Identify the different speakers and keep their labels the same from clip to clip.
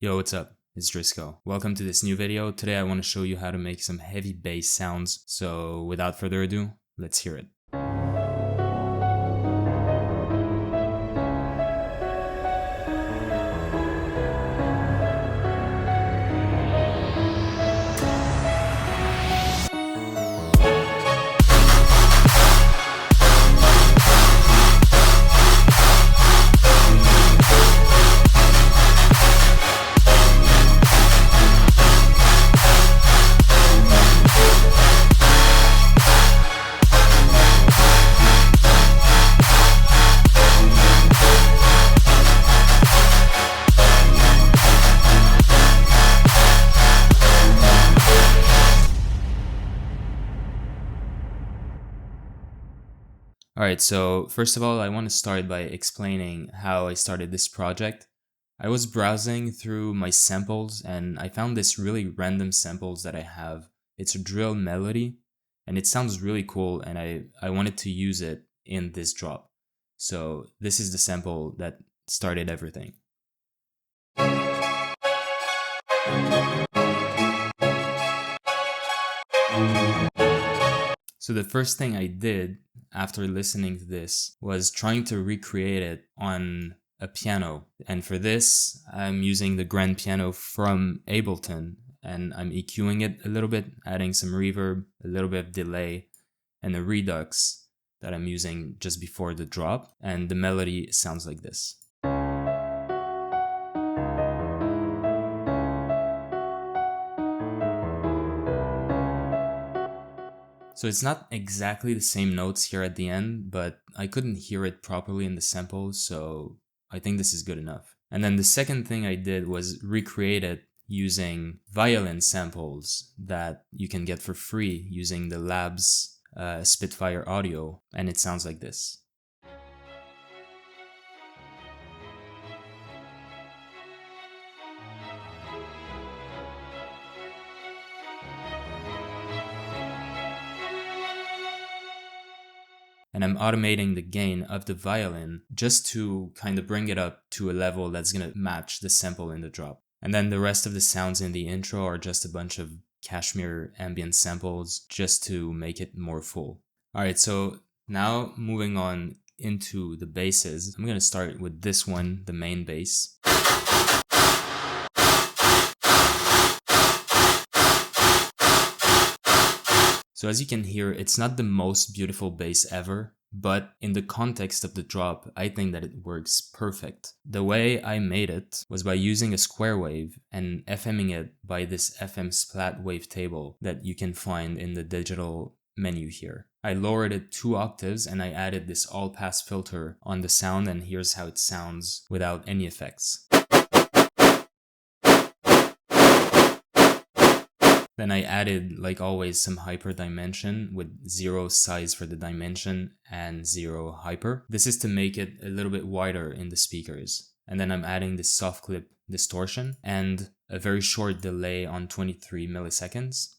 Speaker 1: Yo, what's up? It's Driscoll. Welcome to this new video. Today I want to show you how to make some heavy bass sounds. So without further ado, let's hear it. Alright, so first of all, I want to start by explaining how I started this project. I was browsing through my samples and I found this really random samples that I have. It's a drill melody and it sounds really cool and I wanted to use it in this drop. So this is the sample that started everything. So the first thing I did after listening to this was trying to recreate it on a piano. And for this, I'm using the grand piano from Ableton and I'm EQing it a little bit, adding some reverb, a little bit of delay, and a redux that I'm using just before the drop. And the melody sounds like this. So it's not exactly the same notes here at the end, but I couldn't hear it properly in the sample, so I think this is good enough. And then the second thing I did was recreate it using violin samples that you can get for free using the Labs Spitfire audio, and it sounds like this. And I'm automating the gain of the violin just to kind of bring it up to a level that's gonna match the sample in the drop. And then the rest of the sounds in the intro are just a bunch of Kashmir ambient samples just to make it more full. Alright, so now moving on into the basses, I'm gonna start with this one, the main bass. So as you can hear, it's not the most beautiful bass ever, but in the context of the drop, I think that it works perfect. The way I made it was by using a square wave and FMing it by this FM splat wavetable that you can find in the digital menu here. I lowered it 2 octaves and I added this all pass filter on the sound, and here's how it sounds without any effects. Then I added, like always, some hyper dimension with 0 size for the dimension and 0 hyper. This is to make it a little bit wider in the speakers. And then I'm adding this soft clip distortion and a very short delay on 23 milliseconds.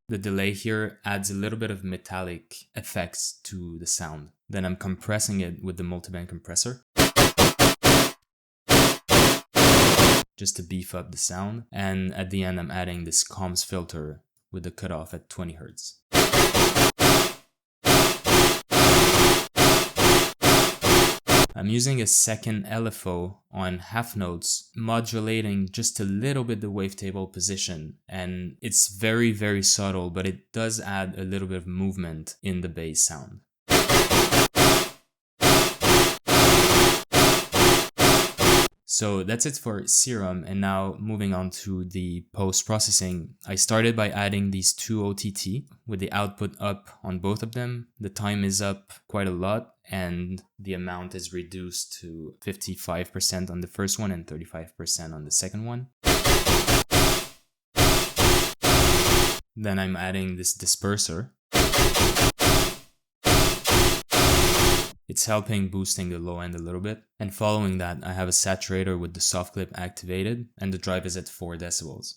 Speaker 1: The delay here adds a little bit of metallic effects to the sound. Then I'm compressing it with the multiband compressor, just to beef up the sound. And at the end, I'm adding this comms filter with the cutoff at 20 Hz. I'm using a second LFO on half notes, modulating just a little bit the wavetable position. And it's very, very subtle, but it does add a little bit of movement in the bass sound. So that's it for Serum, and now moving on to the post-processing. I started by adding these 2 OTT with the output up on both of them. The time is up quite a lot and the amount is reduced to 55% on the first one and 35% on the second one. Then I'm adding this disperser. It's helping boosting the low end a little bit. And following that, I have a saturator with the soft clip activated and the drive is at 4 decibels.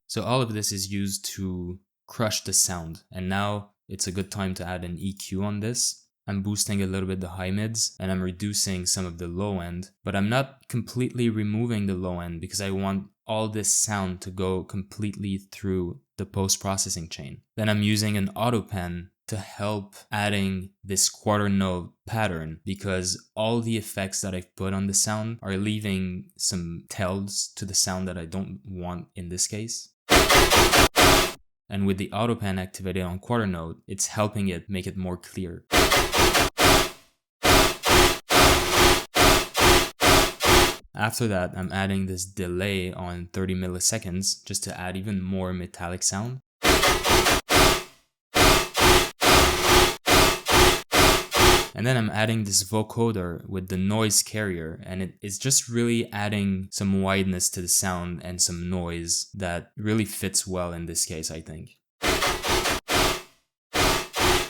Speaker 1: So all of this is used to crush the sound. And now it's a good time to add an EQ on this. I'm boosting a little bit the high mids, and I'm reducing some of the low end, but I'm not completely removing the low end because I want all this sound to go completely through the post-processing chain. Then I'm using an auto pan to help adding this quarter note pattern, because all the effects that I've put on the sound are leaving some tells to the sound that I don't want in this case. And with the auto pan activated on quarter note, it's helping it make it more clear. After that, I'm adding this delay on 30 milliseconds just to add even more metallic sound. And then I'm adding this vocoder with the noise carrier, and it is just really adding some wideness to the sound and some noise that really fits well in this case, I think.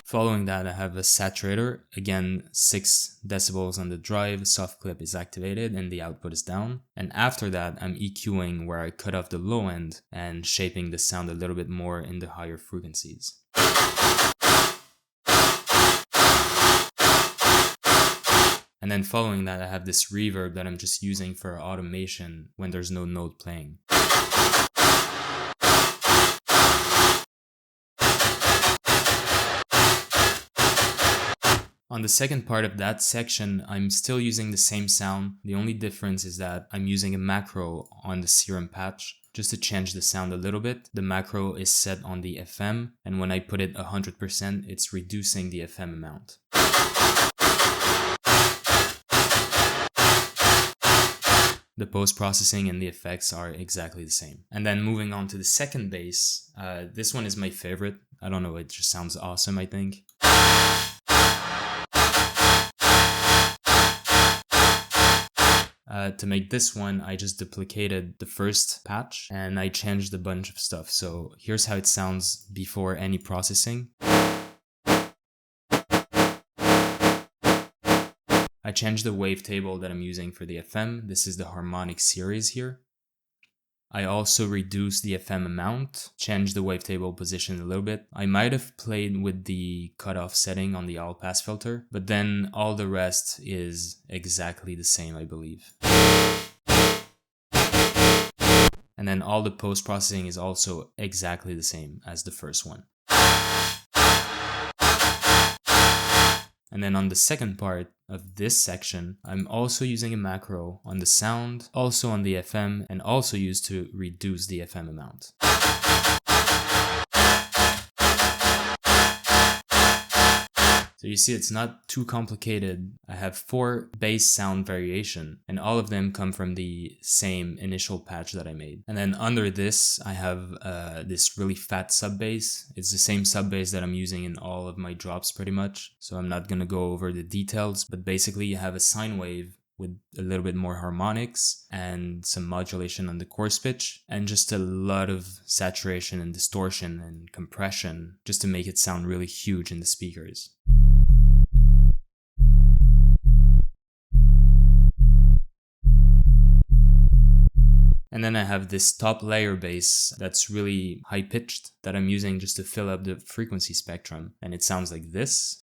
Speaker 1: Following that, I have a saturator. Again, 6 decibels on the drive, soft clip is activated and the output is down. And after that, I'm EQing where I cut off the low end and shaping the sound a little bit more in the higher frequencies. And then following that, I have this reverb that I'm just using for automation when there's no note playing. On the second part of that section, I'm still using the same sound. The only difference is that I'm using a macro on the Serum patch just to change the sound a little bit. The macro is set on the FM, and when I put it 100%, it's reducing the FM amount. The post-processing and the effects are exactly the same. And then moving on to the second bass, this one is my favorite. I don't know, it just sounds awesome, I think. To make this one, I just duplicated the first patch and I changed a bunch of stuff. So here's how it sounds before any processing. I changed the wavetable that I'm using for the FM. This is the harmonic series here. I also reduced the FM amount, changed the wavetable position a little bit. I might have played with the cutoff setting on the all pass filter, but then all the rest is exactly the same, I believe. And then all the post-processing is also exactly the same as the first one. And then on the second part of this section, I'm also using a macro on the sound, also on the FM, and also used to reduce the FM amount. So you see, it's not too complicated. I have 4 bass sound variation, and all of them come from the same initial patch that I made. And then under this, I have this really fat sub bass. It's the same sub bass that I'm using in all of my drops pretty much. So I'm not gonna go over the details, but basically you have a sine wave with a little bit more harmonics and some modulation on the coarse pitch, and just a lot of saturation and distortion and compression just to make it sound really huge in the speakers. And then I have this top layer bass that's really high pitched that I'm using just to fill up the frequency spectrum, and it sounds like this.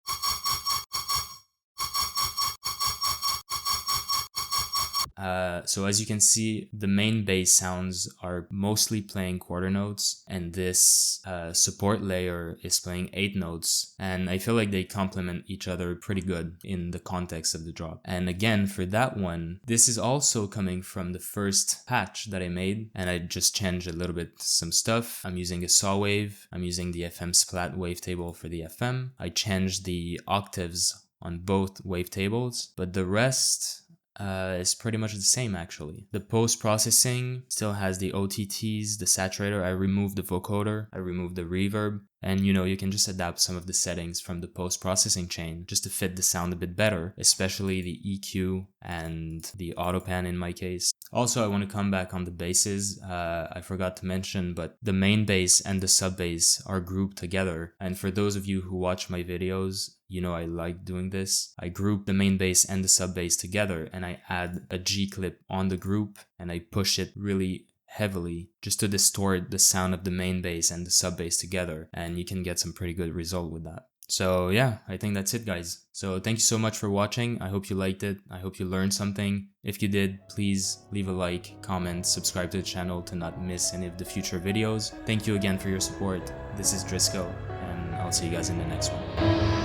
Speaker 1: So as you can see, the main bass sounds are mostly playing quarter notes, and this support layer is playing 8 notes, and I feel like they complement each other pretty good in the context of the drop. And again, for that one, this is also coming from the first patch that I made, and I just changed a little bit some stuff. I'm using a saw wave, I'm using the FM splat wavetable for the FM. I changed the octaves on both wavetables, but the rest is pretty much the same actually. The post-processing still has the OTTs, the saturator. I removed the vocoder, I removed the reverb, and you can just adapt some of the settings from the post-processing chain just to fit the sound a bit better, especially the EQ and the auto pan in my case. Also, I want to come back on the basses. I forgot to mention, but the main bass and the sub bass are grouped together. And for those of you who watch my videos, I like doing this. I group the main bass and the sub bass together, and I add a G clip on the group and I push it really heavily just to distort the sound of the main bass and the sub bass together, and you can get some pretty good result with that. So yeah, I think that's it, guys. So thank you so much for watching. I hope you liked it. I hope you learned something. If you did, please leave a like, comment, subscribe to the channel to not miss any of the future videos. Thank you again for your support. This is Driscoll, and I'll see you guys in the next one.